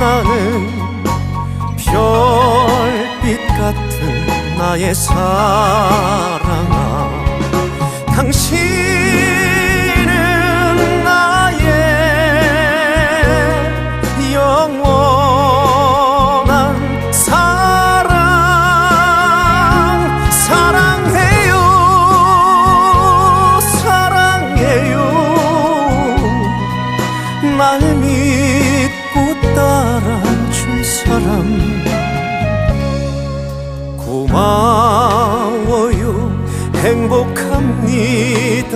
나는 별빛 같은 나의 사랑아, 당신은 나의 영원한 사랑. 사랑해요, 사랑해요. 날 믿고 따라준 사람 고마워요. 행복합니다.